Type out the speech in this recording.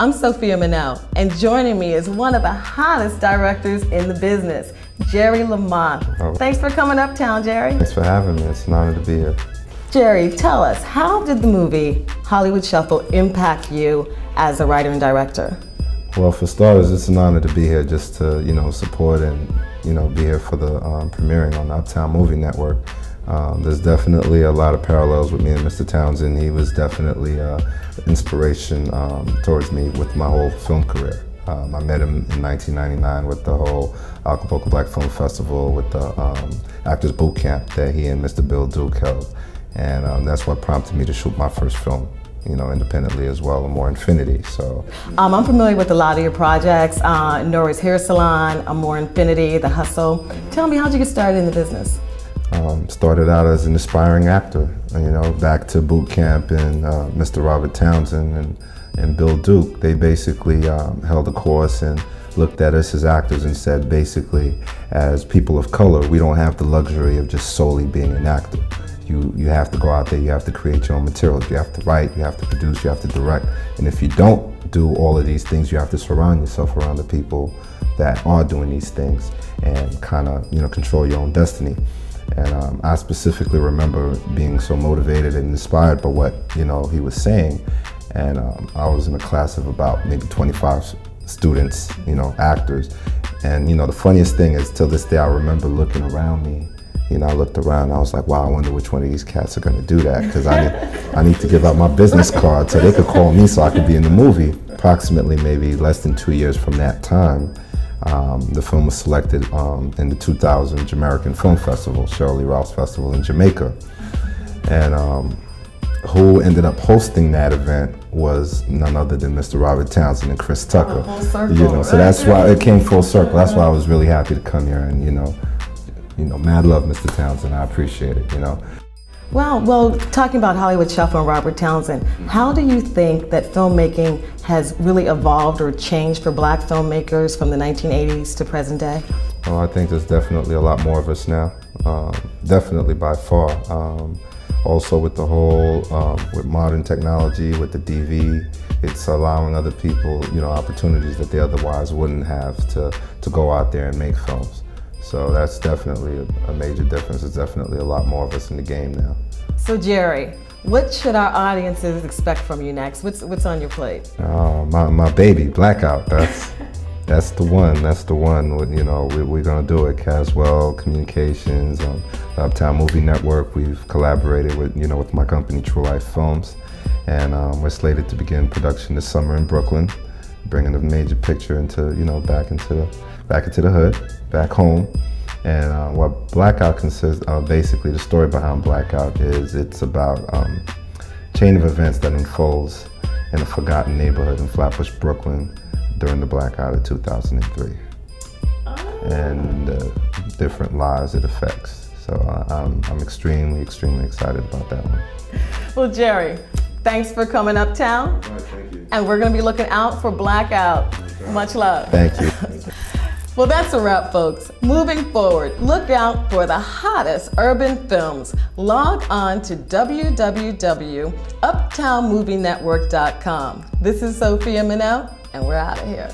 I'm Sophia Manel, and joining me is one of the hottest directors in the business, Jerry LaMothe. Oh. Thanks for coming uptown, Jerry. Thanks for having me. It's an honor to be here. Jerry, tell us, how did the movie Hollywood Shuffle impact you as a writer and director? Well, for starters, it's an honor to be here just to, support and, be here for the premiering on the Uptown Movie Network. There's definitely a lot of parallels with me and Mr. Townsend. He was definitely inspiration towards me with my whole film career. I met him in 1999 with the whole Acapulco Black Film Festival with the Actors Boot Camp that he and Mr. Bill Duke held. And that's what prompted me to shoot my first film, independently as well, More Infinity. So I'm familiar with a lot of your projects, Nora's Hair Salon, More Infinity, The Hustle. Tell me, how'd you get started in the business? Started out as an aspiring actor, back to boot camp and Mr. Robert Townsend and Bill Duke. They basically held a course and looked at us as actors and said, basically, as people of color, we don't have the luxury of just solely being an actor. You have to go out there, you have to create your own materials, you have to write, you have to produce, you have to direct. And if you don't do all of these things, you have to surround yourself around the people that are doing these things and kind of, control your own destiny. And I specifically remember being so motivated and inspired by what, he was saying. And I was in a class of about maybe 25 students, actors. And, the funniest thing is, till this day, I remember looking around me. I looked around and I was like, wow, I wonder which one of these cats are going to do that, because I need to give out my business card so they could call me so I could be in the movie. Approximately maybe less than 2 years from that time, the film was selected in the 2000 Jamaican Film Festival, Shirley Ralph's Festival in Jamaica. And who ended up hosting that event was none other than Mr. Robert Townsend and Chris Tucker. Full circle. So that's why it came full circle. That's why I was really happy to come here and, mad love, Mr. Townsend. I appreciate it, Well, talking about Hollywood Shuffle and Robert Townsend, how do you think that filmmaking has really evolved or changed for black filmmakers from the 1980s to present day? Well, I think there's definitely a lot more of us now, definitely by far. Also with the whole, with modern technology, with the DV, it's allowing other people, opportunities that they otherwise wouldn't have to go out there and make films. So that's definitely a major difference. There's definitely a lot more of us in the game now. So Jerry, what should our audiences expect from you next? What's on your plate? My baby, Blackout. That's the one. That's the one. We're gonna do it. Caswell Communications, Uptown Movie Network. We've collaborated with with my company True Life Films, and we're slated to begin production this summer in Brooklyn, bringing a major picture into back into the hood, back home. And what Blackout consists of, basically the story behind Blackout is it's about a chain of events that unfolds in a forgotten neighborhood in Flatbush, Brooklyn during the blackout of 2003. And the different lives it affects. So I'm extremely, extremely excited about that one. Well, Jerry, thanks for coming uptown. All right, thank you. And we're going to be looking out for Blackout. Much love. Thank you. Well, that's a wrap, folks. Moving forward, look out for the hottest urban films. Log on to www.uptownmovienetwork.com. This is Sophia Manel, and we're out of here.